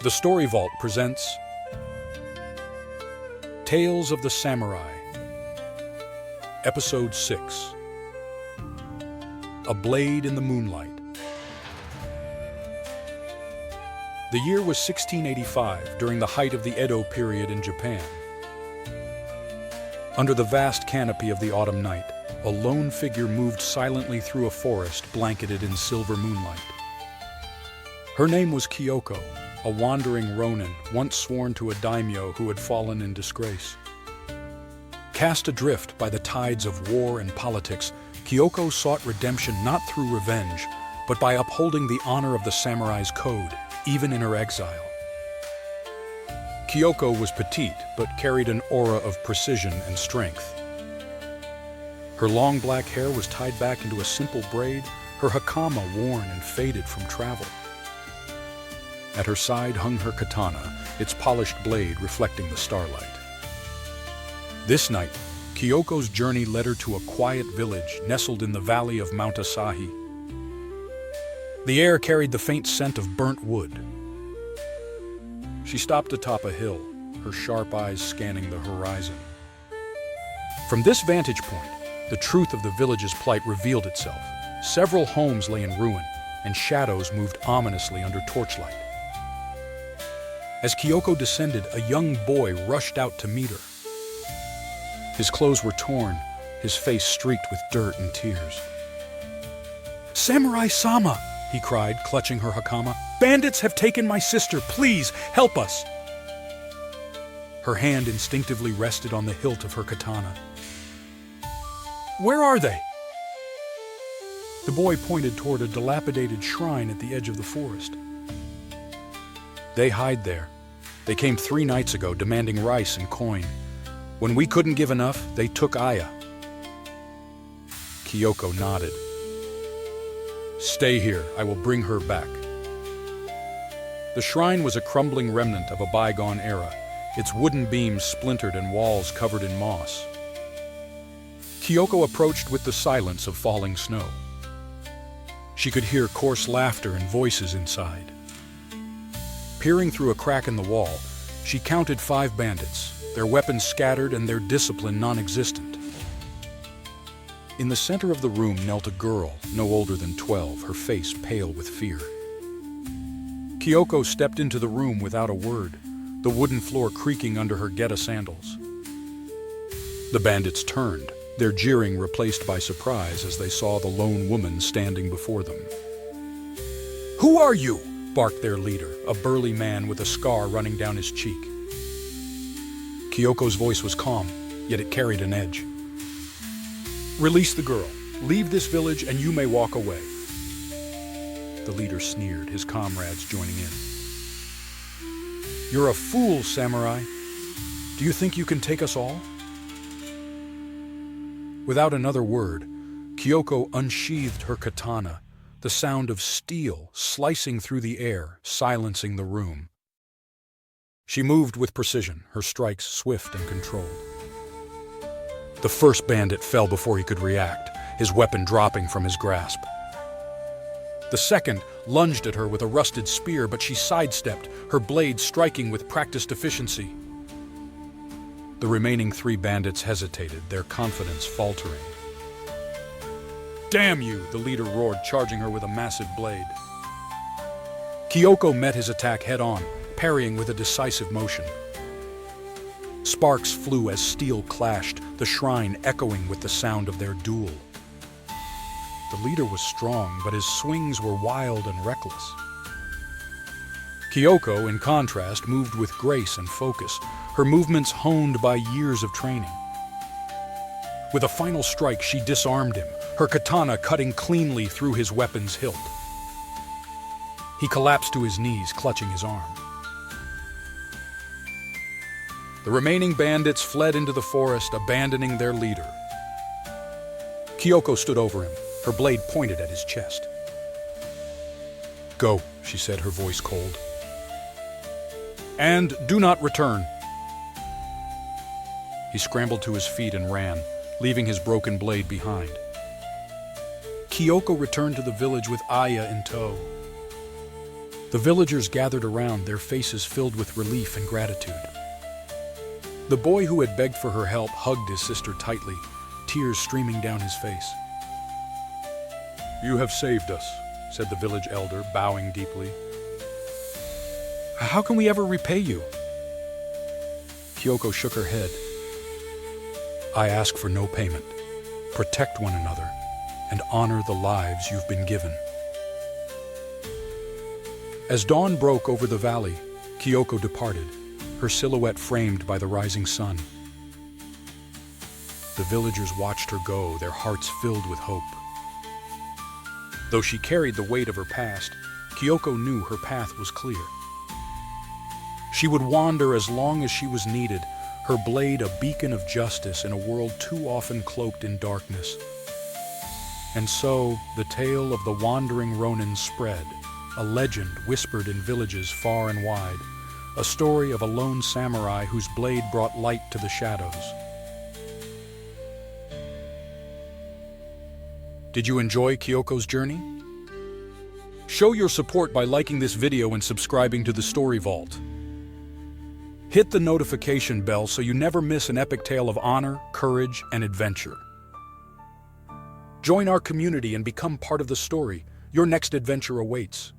The Story Vault presents Tales of the Samurai, Episode 6, A Blade in the Moonlight. The year was 1685, during the height of the Edo period in Japan. Under the vast canopy of the autumn night, a lone figure moved silently through a forest blanketed in silver moonlight. Her name was Kiyoko, a wandering ronin once sworn to a daimyo who had fallen in disgrace. Cast adrift by the tides of war and politics, Kiyoko sought redemption not through revenge, but by upholding the honor of the samurai's code, even in her exile. Kiyoko was petite, but carried an aura of precision and strength. Her long black hair was tied back into a simple braid, her hakama worn and faded from travel. At her side hung her katana, its polished blade reflecting the starlight. This night, Kiyoko's journey led her to a quiet village nestled in the valley of Mount Asahi. The air carried the faint scent of burnt wood. She stopped atop a hill, her sharp eyes scanning the horizon. From this vantage point, the truth of the village's plight revealed itself. Several homes lay in ruin, and shadows moved ominously under torchlight. As Kiyoko descended, a young boy rushed out to meet her. His clothes were torn, his face streaked with dirt and tears. "Samurai-sama!" he cried, clutching her hakama. "Bandits have taken my sister! Please, help us!" Her hand instinctively rested on the hilt of her katana. "Where are they?" The boy pointed toward a dilapidated shrine at the edge of the forest. "They hide there. They came 3 nights ago demanding rice and coin. When we couldn't give enough, they took Aya." Kiyoko nodded. "Stay here. I will bring her back." The shrine was a crumbling remnant of a bygone era, its wooden beams splintered and walls covered in moss. Kiyoko approached with the silence of falling snow. She could hear coarse laughter and voices inside. Peering through a crack in the wall, she counted 5 bandits, their weapons scattered and their discipline non-existent. In the center of the room knelt a girl, no older than 12, her face pale with fear. Kiyoko stepped into the room without a word, the wooden floor creaking under her geta sandals. The bandits turned, their jeering replaced by surprise as they saw the lone woman standing before them. "Who are you?" barked their leader, a burly man with a scar running down his cheek. Kiyoko's voice was calm, yet it carried an edge. "Release the girl. Leave this village and you may walk away." The leader sneered, his comrades joining in. "You're a fool, samurai. Do you think you can take us all?" Without another word, Kiyoko unsheathed her katana, the sound of steel slicing through the air, silencing the room. She moved with precision, her strikes swift and controlled. The first bandit fell before he could react, his weapon dropping from his grasp. The second lunged at her with a rusted spear, but she sidestepped, her blade striking with practiced efficiency. The remaining 3 bandits hesitated, their confidence faltering. "Damn you!" the leader roared, charging her with a massive blade. Kiyoko met his attack head-on, parrying with a decisive motion. Sparks flew as steel clashed, the shrine echoing with the sound of their duel. The leader was strong, but his swings were wild and reckless. Kiyoko, in contrast, moved with grace and focus, her movements honed by years of training. With a final strike, she disarmed him, her katana cutting cleanly through his weapon's hilt. He collapsed to his knees, clutching his arm. The remaining bandits fled into the forest, abandoning their leader. Kiyoko stood over him, her blade pointed at his chest. "Go," she said, her voice cold. "And do not return." He scrambled to his feet and ran, leaving his broken blade behind. Kiyoko returned to the village with Aya in tow. The villagers gathered around, their faces filled with relief and gratitude. The boy who had begged for her help hugged his sister tightly, tears streaming down his face. "You have saved us," said the village elder, bowing deeply. "How can we ever repay you?" Kiyoko shook her head. "I ask for no payment. Protect one another and honor the lives you've been given." As dawn broke over the valley, Kiyoko departed, her silhouette framed by the rising sun. The villagers watched her go, their hearts filled with hope. Though she carried the weight of her past, Kiyoko knew her path was clear. She would wander as long as she was needed, her blade a beacon of justice in a world too often cloaked in darkness. And so, the tale of the wandering ronin spread, a legend whispered in villages far and wide, a story of a lone samurai whose blade brought light to the shadows. Did you enjoy Kiyoko's journey? Show your support by liking this video and subscribing to the Story Vault. Hit the notification bell so you never miss an epic tale of honor, courage, and adventure. Join our community and become part of the story. Your next adventure awaits.